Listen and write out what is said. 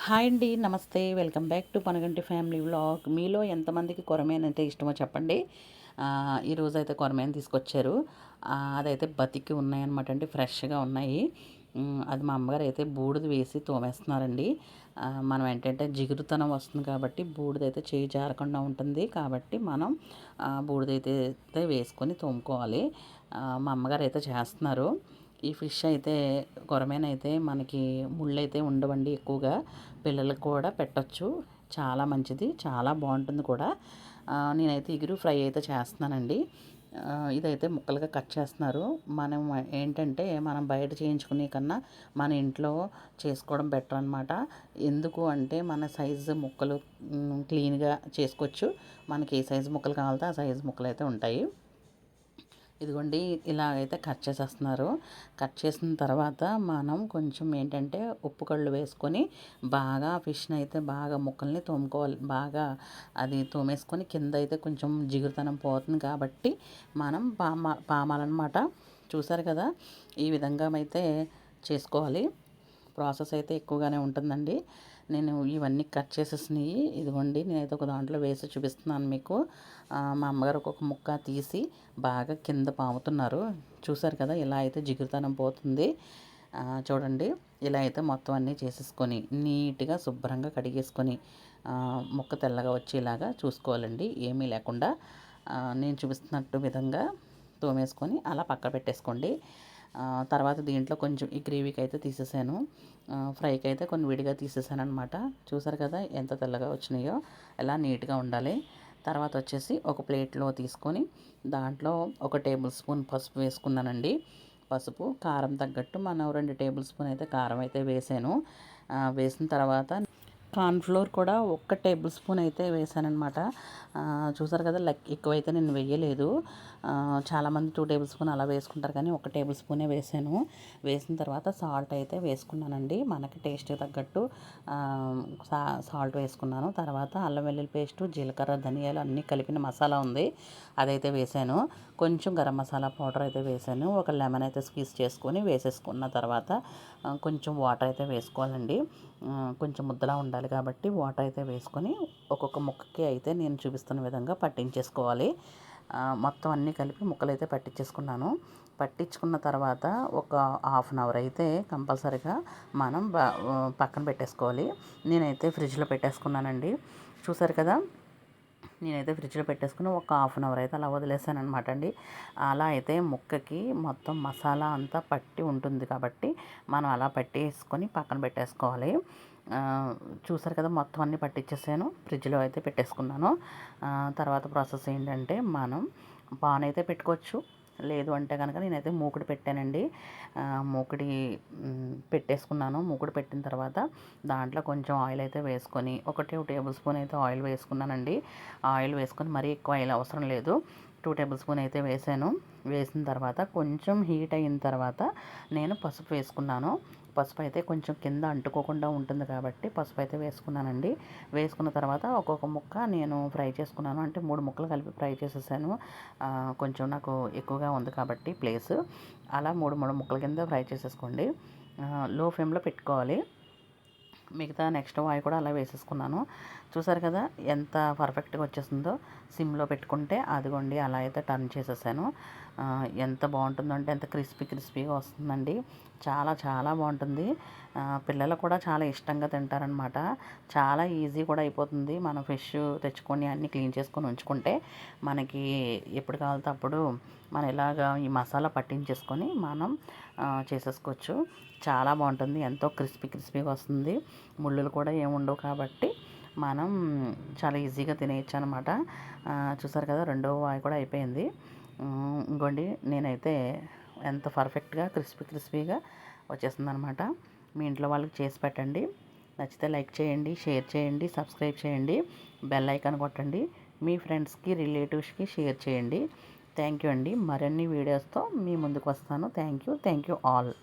Hi అండి, నమస్తే. Welcome back to Panaganti family vlog. మీలో ఎంతమందికి కొరమేను అంటే ఇష్టమో చెప్పండి. ఈరోజు అయితే కొరమేను తీసుకొచ్చారు. అదైతే బతికి ఉన్నాయన్నమాట అండి, ఫ్రెష్గా ఉన్నాయి. అది మా అమ్మగారు అయితే బూడిద వేసి తోమేస్తున్నారండి. మనం ఏంటంటే జిగురుతనం వస్తుంది కాబట్టి బూడిదైతే చేయి జారకుండా ఉంటుంది కాబట్టి మనం బూడిదైతే వేసుకొని తోముకోవాలి. మా అమ్మగారు అయితే చేస్తున్నారు. ఈ ఫిష్ అయితే కొరమేనైతే మనకి ముళ్ళైతే ఉండవండి ఎక్కువగా. పిల్లలకు కూడా పెట్టచ్చు. చాలా మంచిది, చాలా బాగుంటుంది కూడా. నేనైతే ఇగురు ఫ్రై అయితే చేస్తున్నానండి. ఇదైతే ముక్కలుగా కట్ చేస్తున్నారు. మనం ఏంటంటే మనం బయట చేయించుకునే కన్నా మన ఇంట్లో చేసుకోవడం బెటర్ అనమాట. ఎందుకు అంటే మన సైజు ముక్కలు క్లీన్గా చేసుకోవచ్చు. మనకి ఏ సైజు ముక్కలు కావాలితే ఆ సైజు ముక్కలు అయితే ఉంటాయి. ఇదిగోండి, ఇలాగైతే కట్ చేసేస్తున్నారు. కట్ చేసిన తర్వాత మనం కొంచెం ఏంటంటే ఉప్పు కళ్ళు వేసుకొని బాగా ఫిష్ని అయితే బాగా ముక్కల్ని తోముకోవాలి. బాగా అది తోమేసుకొని కింద అయితే కొంచెం జిగురుతనం పోతుంది కాబట్టి మనం పామాలన్నమాట. చూసారు కదా, ఈ విధంగా అయితే చేసుకోవాలి. ప్రాసెస్ అయితే ఎక్కువగానే ఉంటుందండి. నేను ఇవన్నీ కట్ చేసేసినవి ఇదిగోండి, నేనైతే ఒక దాంట్లో వేసి చూపిస్తున్నాను మీకు. మా అమ్మగారు ఒక్కొక్క ముక్క తీసి బాగా కింద పాముతున్నారు. చూసారు కదా, ఇలా అయితే జిగురుతనం పోతుంది. చూడండి, ఇలా అయితే మొత్తం అన్నీ చేసేసుకొని నీట్గా శుభ్రంగా కడిగేసుకొని ముక్క తెల్లగా వచ్చేలాగా చూసుకోవాలండి, ఏమీ లేకుండా. నేను చూపిస్తున్నట్టు విధంగా తోమేసుకొని అలా పక్క పెట్టేసుకోండి. తర్వాత దీంట్లో కొంచెం ఈ గ్రేవీకి అయితే తీసేసాను. ఫ్రైకి అయితే కొన్ని విడిగా తీసేసాను అనమాట. చూసారు కదా ఎంత తెల్లగా వచ్చినాయో. ఎలా నీట్గా ఉండాలి. తర్వాత వచ్చేసి ఒక ప్లేట్లో తీసుకొని దాంట్లో 1 టేబుల్ స్పూన్ పసుపు వేసుకున్నానండి. పసుపు కారం తగ్గట్టు మనం 2 టేబుల్ స్పూన్ అయితే కారం అయితే వేసాను. వేసిన తర్వాత కార్న్ఫ్లోర్ కూడా 1 టేబుల్ స్పూన్ అయితే వేసానమాట. చూసారు కదా, ఎక్కువైతే నేను వేయలేదు. చాలామంది 2 టేబుల్ స్పూన్ అలా వేసుకుంటారు, కానీ 1 టేబుల్ స్పూనే వేసాను. వేసిన తర్వాత సాల్ట్ అయితే వేసుకున్నానండి, మనకి టేస్ట్ తగ్గట్టు సాల్ట్ వేసుకున్నాను. తర్వాత అల్లం వెల్లుల్లి పేస్టు, జీలకర్ర, ధనియాలు అన్నీ కలిపిన మసాలా ఉంది, అదైతే వేసాను. కొంచెం గరం మసాలా పౌడర్ అయితే వేసాను. ఒక లెమన్ అయితే స్క్వీజ్ చేసుకొని వేసేసుకున్న తర్వాత కొంచెం వాటర్ అయితే వేసుకోవాలండి. కొంచెం ముద్దలా ఉండాలి కాబట్టి వాటర్ అయితే వేసుకొని ఒక్కొక్క ముక్కకి అయితే నేను చూపిస్తున్న విధంగా పట్టించేసుకోవాలి. మొత్తం అన్నీ కలిపి ముక్కలు అయితే పట్టించేసుకున్నాను. పట్టించుకున్న తర్వాత ఒక హాఫ్ అన్ అవర్ అయితే కంపల్సరీగా మనం పక్కన పెట్టేసుకోవాలి. నేనైతే ఫ్రిడ్జ్లో పెట్టేసుకున్నానండి. చూసారు కదా, నేనైతే ఫ్రిడ్జ్లో పెట్టేసుకుని ఒక హాఫ్ అన్ అవర్ అయితే అలా వదిలేసాను అనమాట అండి. అలా అయితే ముక్కకి మొత్తం మసాలా అంతా పట్టి ఉంటుంది కాబట్టి మనం అలా పట్టేసుకొని పక్కన పెట్టేసుకోవాలి. చూసారు కదా, మొత్తం అన్నీ పట్టించేసాను, ఫ్రిడ్జ్లో అయితే పెట్టేసుకున్నాను. తర్వాత ప్రాసెస్ ఏంటంటే మనం పాన్ అయితే పెట్టుకోవచ్చు. లేదు అంటే కనుక నేనైతే మూకుడు పెట్టానండి. మూకుడి పెట్టేసుకున్నాను. మూకుడు పెట్టిన తర్వాత దాంట్లో కొంచెం ఆయిల్ అయితే వేసుకొని 1 టేబుల్ స్పూన్ అయితే ఆయిల్ వేసుకున్నానండి. ఆయిల్ వేసుకొని మరీ ఎక్కువ ఆయిల్ అవసరం లేదు. 2 టేబుల్ స్పూన్ అయితే వేసాను. వేసిన తర్వాత కొంచెం హీట్ అయిన తర్వాత నేను పసుపు వేసుకున్నాను. పసుపు అయితే కొంచెం కింద అంటుకోకుండా ఉంటుంది కాబట్టి పసుపు అయితే వేసుకున్నానండి. వేసుకున్న తర్వాత ఒక్కొక్క ముక్క నేను ఫ్రై చేసుకున్నాను, అంటే 3 ముక్కలు కలిపి ఫ్రై చేసేసాను. కొంచెం నాకు ఎక్కువగా ఉంది కాబట్టి ప్లేస్, అలా 3 ముక్కల కింద ఫ్రై చేసేసుకోండి. లో ఫ్లేమ్లో పెట్టుకోవాలి. మిగతా నెక్స్ట్ వాయి కూడా అలా వేసేసుకున్నాను. చూసారు కదా ఎంత పర్ఫెక్ట్గా వచ్చేసిందో. సిమ్లో పెట్టుకుంటే అదిగోండి అలా అయితే టర్న్ చేసేసాను. ఎంత బాగుంటుందంటే ఎంత క్రిస్పీగా వస్తుందండి. చాలా చాలా బాగుంటుంది. పిల్లలు కూడా చాలా ఇష్టంగా తింటారనమాట. చాలా ఈజీ కూడా అయిపోతుంది. మనం ఫిష్ తెచ్చుకొని అన్నీ క్లీన్ చేసుకొని ఉంచుకుంటే మనకి ఎప్పుడు కావాలితే అప్పుడు మనం ఇలాగా ఈ మసాలా పట్టించేసుకొని మనం చేసేసుకోవచ్చు. చాలా బాగుంటుంది. ఎంతో క్రిస్పీగా వస్తుంది. ముళ్ళులు కూడా ఏముండవు కాబట్టి మనం చాలా ఈజీగా తినేయచ్చు అనమాట. చూసారు కదా, రెండో వాయి కూడా అయిపోయింది. ఇంకోండి, నేనైతే ఎంత పర్ఫెక్ట్గా క్రిస్పీగా వచ్చేస్తుంది అనమాట. మీ ఇంట్లో వాళ్ళకి చేసి పెట్టండి. నచ్చితే లైక్ చేయండి, షేర్ చేయండి, సబ్స్క్రైబ్ చేయండి, బెల్ ఐకాన్ కొట్టండి. మీ ఫ్రెండ్స్కి రిలేటివ్స్కి షేర్ చేయండి. థ్యాంక్ యూ అండి. మరిన్ని వీడియోస్తో మీ ముందుకు వస్తాను. Thank you all.